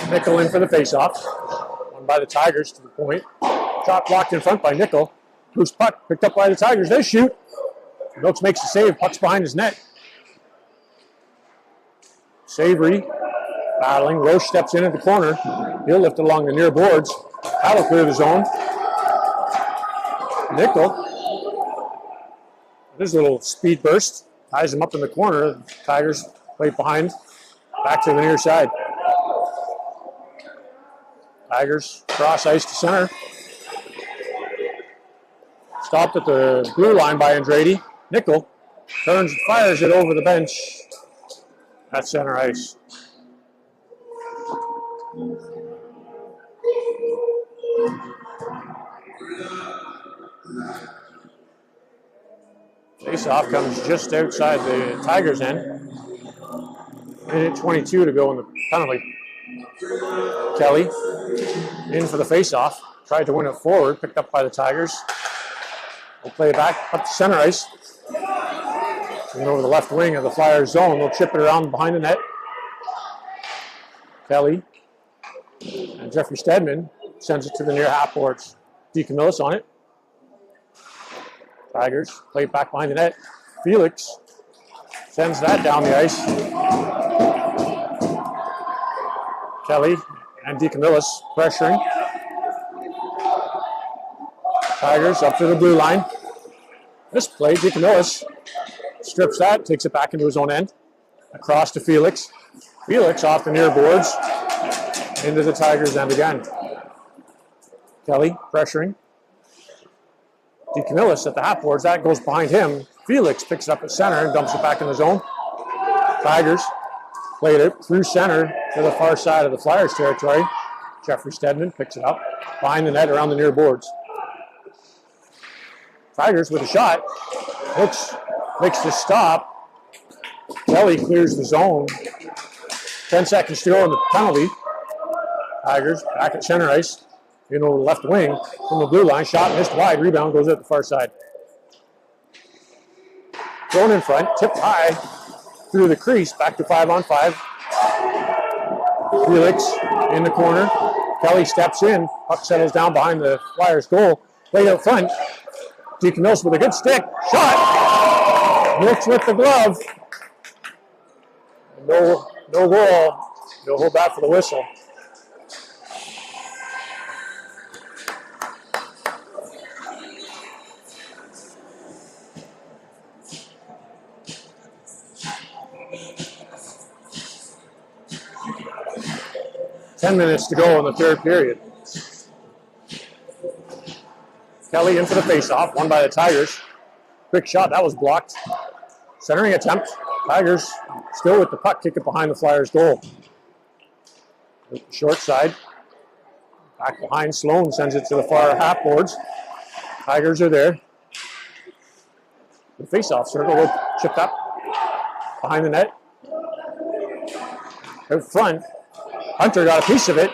Nickel in for the faceoff. Won by the Tigers to the point. Shot blocked in front by Nickel. Loose puck picked up by the Tigers. They shoot. Milks makes the save. Puck's behind his net. Savory battling. Roche steps in at the corner. He'll lift it along the near boards. That'll clear the zone. Nickel. There's a little speed burst. Ties him up in the corner. Tigers play behind. Back to the near side. Tigers cross ice to center. Stopped at the blue line by Andrade. Nickel turns and fires it over the bench at center ice. Face-off comes just outside the Tigers' end. Minute 22 to go in the penalty. Kelly in for the face-off. Tried to win it forward, picked up by the Tigers. We'll play it back up to center ice. And over the left wing of the Flyers zone. They'll chip it around behind the net. Kelly and Jeffrey Stedman sends it to the near half boards. Deacon Millis on it. Tigers play it back behind the net. Felix sends that down the ice. Kelly and Deacon Millis pressuring. Tigers up to the blue line. This play, Deacon Millis strips that, takes it back into his own end. Across to Felix. Felix off the near boards. Into the Tigers' end again. Kelly pressuring. Deacon Millis at the half boards. That goes behind him. Felix picks it up at center and dumps it back in the zone. Tigers played it through center to the far side of the Flyers territory. Jeffrey Stedman picks it up behind the net around the near boards. Tigers with a shot. Hooks makes the stop. Kelly clears the zone. 10 seconds to go in the penalty. Tigers back at center ice. In over the left wing from the blue line. Shot missed wide. Rebound goes out the far side. Thrown in front. Tipped high through the crease. Back to 5-on-5. Felix in the corner. Kelly steps in. Puck settles down behind the Flyers goal. Played out front. Deacon Mills with a good stick. Shot. Milks with the glove. No goal. He'll hold back for the whistle. Ten minutes to go in the third period. Kelly in for the faceoff, won by the Tigers. Quick shot, that was blocked. Centering attempt. Tigers still with the puck, kick it behind the Flyers' goal. Short side. Back behind, Sloan sends it to the far half boards. Tigers are there. The faceoff circle will chip up behind the net. Out front. Hunter got a piece of it.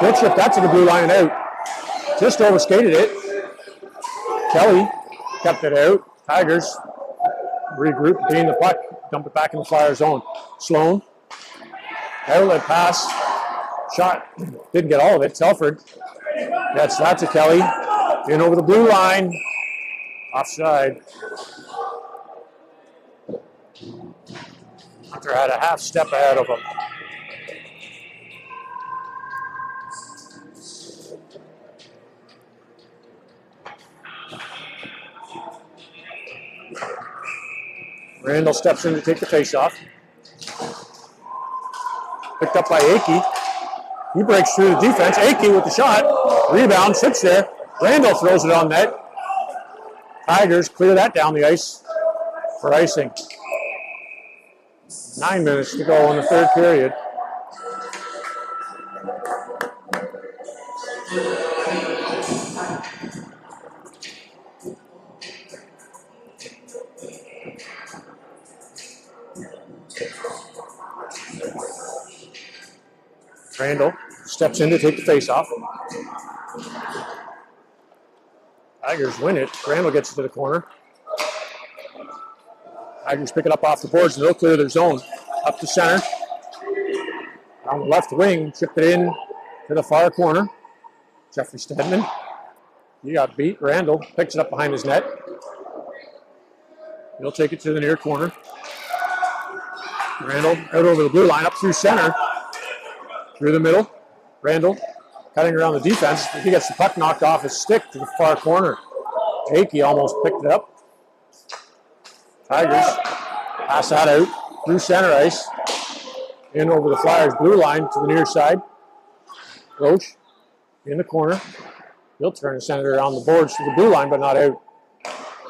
Good chip that to the blue line and out. Just overskated it. Kelly kept it out. Tigers regroup, gain the puck, dump it back in the Flyers zone. Sloan. Outlet pass. Shot. Didn't get all of it. Telford gets that to Kelly. In over the blue line. Offside. Hunter had a half step ahead of him. Randall steps in to take the faceoff. Picked up by Akey. He breaks through the defense. Akey with the shot. Rebound, sits there. Randall throws it on net. Tigers clear that down the ice for icing. 9 minutes to go in the third period. Randall steps in to take the face-off. Tigers win it. Randall gets to the corner. Tigers pick it up off the boards and they'll clear their zone. Up to center. On the left wing, chipped it in to the far corner. Jeffrey Stedman. He got beat. Randall picks it up behind his net. He'll take it to the near corner. Randall out over the blue line, up through center. Through the middle. Randall cutting around the defense. He gets the puck knocked off his stick to the far corner. Akey almost picked it up. Tigers pass that out through center ice. In over the Flyers blue line to the near side. Roche in the corner. He'll turn and send it around the boards to the blue line, but not out.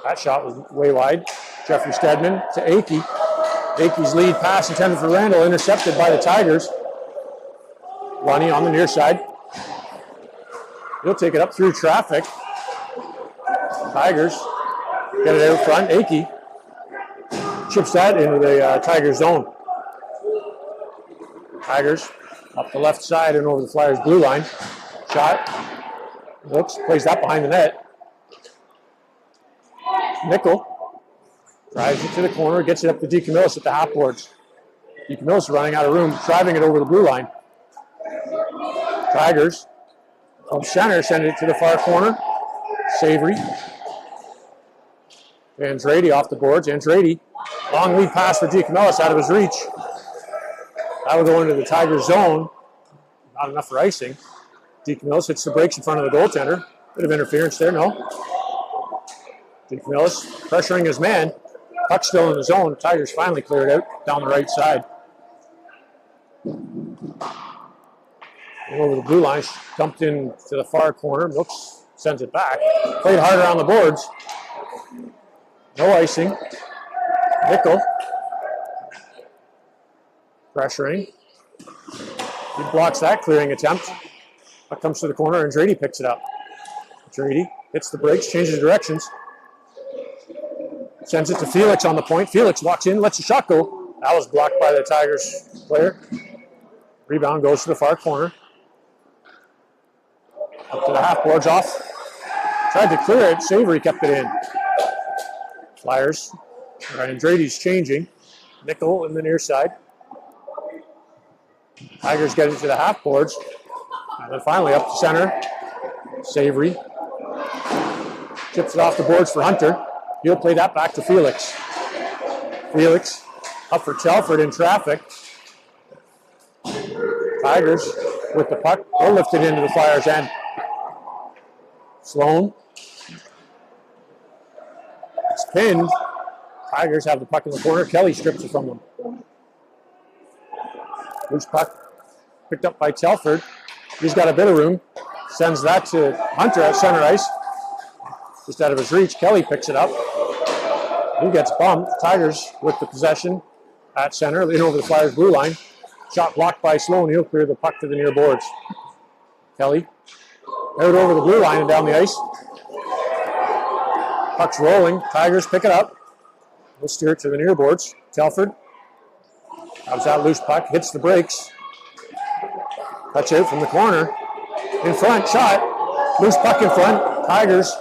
That shot was way wide. Jeffrey Stedman to Akey. Akey's lead pass intended for Randall, intercepted by the Tigers. Lunny on the near side. He'll take it up through traffic. Tigers get it out front. Akey chips that into the Tigers zone. Tigers up the left side and over the Flyers blue line. Shot. Looks, plays that behind the net. Nickel drives it to the corner, gets it up to DeCamillis at the half boards. DeCamillis running out of room, driving it over the blue line. Tigers from center send it to the far corner. Savory. Andrade off the boards. Andrade, long lead pass for DeCamillis out of his reach. That would go into the Tigers zone. Not enough for icing. DeCamillis hits the brakes in front of the goaltender. Bit of interference there, no. DeCamillis pressuring his man. Puck still in the zone. The Tigers finally cleared out down the right side. And over the blue line, dumped in to the far corner. Looks, sends it back. Played harder on the boards. No icing. Nickel pressuring. He blocks that clearing attempt. Puck comes to the corner, and Andrade picks it up. Andrade hits the brakes, changes directions. Sends it to Felix on the point. Felix walks in, lets the shot go. That was blocked by the Tigers player. Rebound goes to the far corner. Up to the half boards off. Tried to clear it. Savory kept it in. Flyers. Andrade's changing. Nickel in the near side. Tigers get into the half boards. And then finally up to center. Savory. Chips it off the boards for Hunter. He'll play that back to Felix. Felix up for Telford in traffic. Tigers with the puck. They'll lift it into the Flyers' end. Sloan. It's pinned. Tigers have the puck in the corner. Kelly strips it from them. Loose puck picked up by Telford. He's got a bit of room. Sends that to Hunter at center ice. Just out of his reach. Kelly picks it up. He gets bumped. Tigers with the possession at center, in over the Flyers blue line. Shot blocked by Sloan. He'll clear the puck to the near boards. Kelly out over the blue line and down the ice. Puck's rolling. Tigers pick it up. We'll steer it to the near boards. Telford has that loose puck. Hits the brakes. Touch out from the corner. In front. Shot. Loose puck in front. Tigers.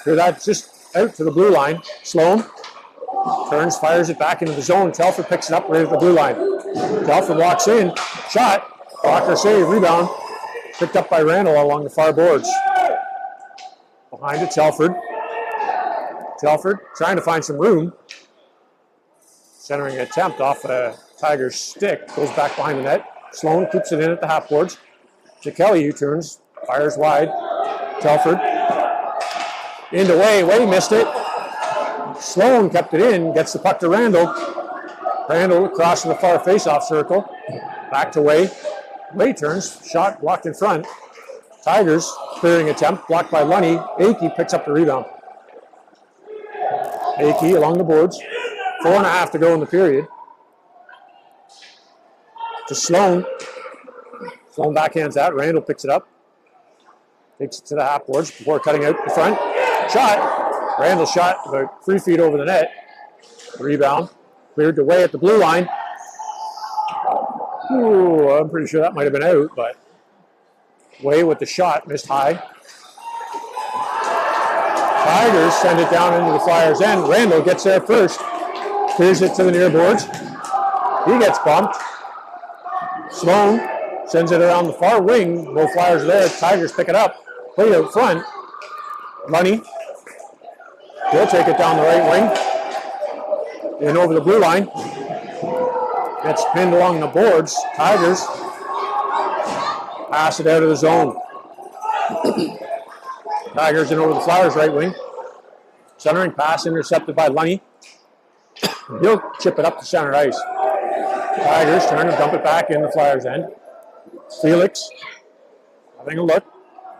Clear that just out to the blue line. Sloan turns, fires it back into the zone. Telford picks it up right at the blue line. Telford walks in. Shot. Blocker save. Rebound. Picked up by Randall along the far boards. Behind it, Telford. Telford trying to find some room. Centering attempt off a Tiger's stick. Goes back behind the net. Sloan keeps it in at the half boards. To Kelly, who turns. Fires wide. Telford. Into Way. Way missed it. Sloan kept it in. Gets the puck to Randall. Randall across to the far face-off circle. Back to Way. Way turns. Shot blocked in front. Tigers clearing attempt. Blocked by Lunny. Akey picks up the rebound. Akey along the boards. 4.5 to go in the period. To Sloan. Sloan backhands that. Randall picks it up. Takes it to the half boards before cutting out the front. Shot. Randall shot about 3 feet over the net. Rebound. Cleared to Way at the blue line. Ooh, I'm pretty sure that might have been out, but Way with the shot, missed high. Tigers send it down into the Flyers' end. Randall gets there first. Clears it to the near boards. He gets bumped. Sloan sends it around the far wing. Both Flyers are there. Tigers pick it up. Played out front. Lunny. He'll take it down the right wing. In over the blue line. Gets pinned along the boards. Tigers pass it out of the zone. Tigers in over the Flyers' right wing. Centering pass intercepted by Lunny. He'll chip it up to center ice. Tigers turn and dump it back in the Flyers' end. Felix having a look.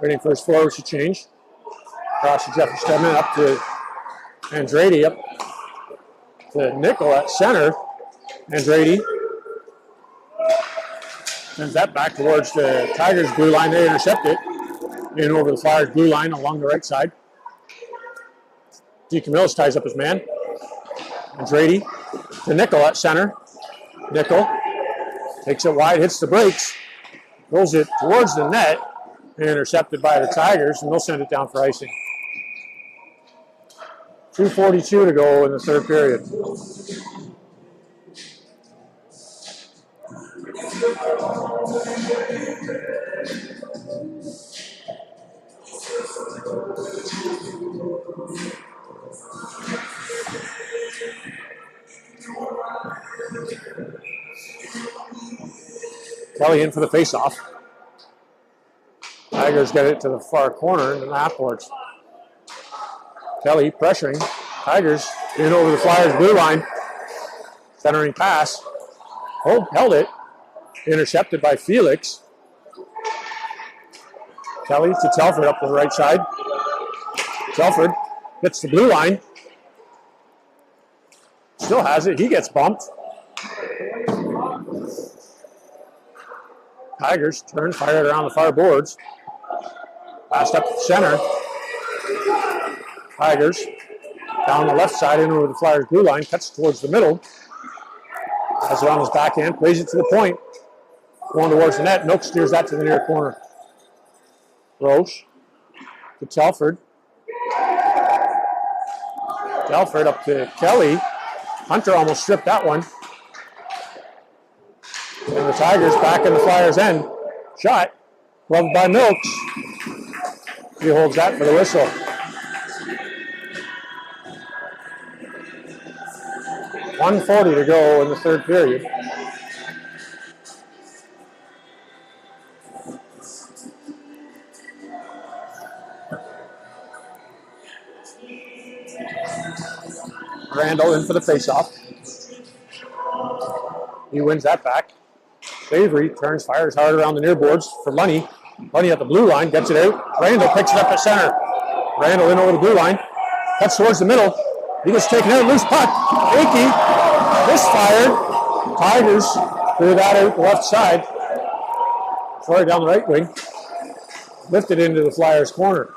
Waiting for his forwards to change. Across to Jeffrey Stedman, up to Andrade, up to Nickel at center. Andrade sends that back towards the Tigers' blue line. They intercept it. In over the Flyers' blue line along the right side. DeCamillis ties up his man. Andrade to Nickel at center. Nickel takes it wide, hits the brakes, rolls it towards the net, and intercepted by the Tigers, and they'll send it down for icing. 2:42 to go in the third period. Kelly in for the faceoff. Tigers get it to the far corner in the half-boards. Kelly pressuring. Tigers in over the Flyers' blue line. Centering pass. Oh, held it. Intercepted by Felix. Kelly to Telford up to the right side. Telford hits the blue line. Still has it. He gets bumped. Tigers turn, fire it around the far boards. Passed up to the center. Tigers down the left side in over the Flyers' blue line. Cuts towards the middle. Has it on his backhand. Plays it to the point. Going towards the net. Noak steers that to the near corner. Roche to Telford. Telford up to Kelly. Hunter almost stripped that one. And the Tigers back in the Flyers' end. Shot. Gloved by Milks. He holds that for the whistle. .140 to go in the third period. Randall in for the faceoff. He wins that back. Savory turns, fires hard around the near boards for Lunny. Lunny at the blue line, gets it out. Randall picks it up at center. Randall in over the blue line. Cuts towards the middle. He gets taken out. Loose puck. Akey. Misfired. Tigers threw that out the left side. Sorry, down the right wing. Lifted into the Flyers' corner.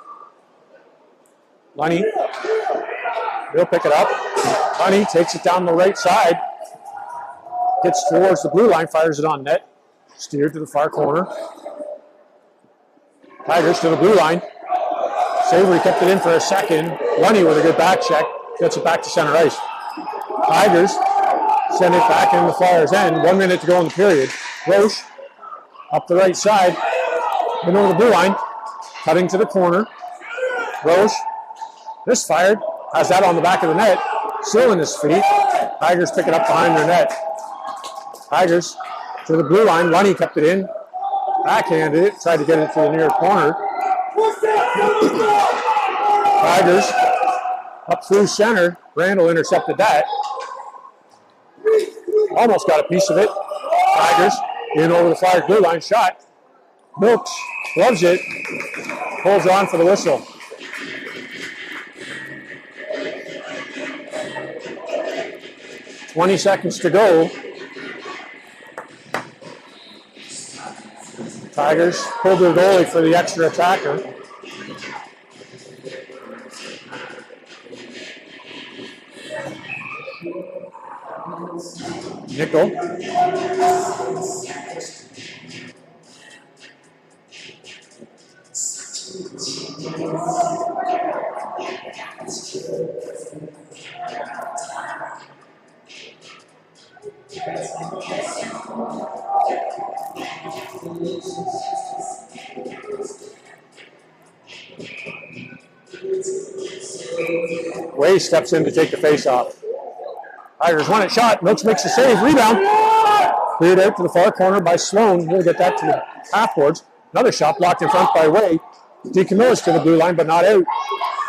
Lunny. He'll pick it up. Lunny takes it down the right side. Gets towards the blue line, fires it on net. Steered to the far corner. Tigers to the blue line. Savory kept it in for a second. Lunny with a good back check. Gets it back to center ice. Tigers send it back in the Flyers' end. 1 minute to go in the period. Roche up the right side. In over the blue line. Cutting to the corner. Roche misfired. Has that on the back of the net. Still in his feet. Tigers pick it up behind their net. Tigers to the blue line. Lunny kept it in. Backhanded it. Tried to get it to the near corner. Tigers up through center. Randall intercepted that. Almost got a piece of it. Tigers in over the Flyers blue line. Shot. Milks loves it. Pulls on for the whistle. .20 seconds to go. Tigers pulled their goalie for the extra attacker. Nickel. Way steps in to take the face off. Tigers won it. Shot. Milks makes the save. Rebound. Cleared out to the far corner by Sloan. He'll get that to the half-boards. Another shot blocked in front by Way. DeCamillis to the blue line, but not out.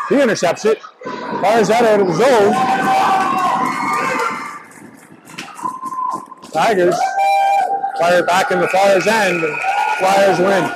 He intercepts it. Fires that out of the zone. Tigers fire back in the Flyers' end. And Flyers win.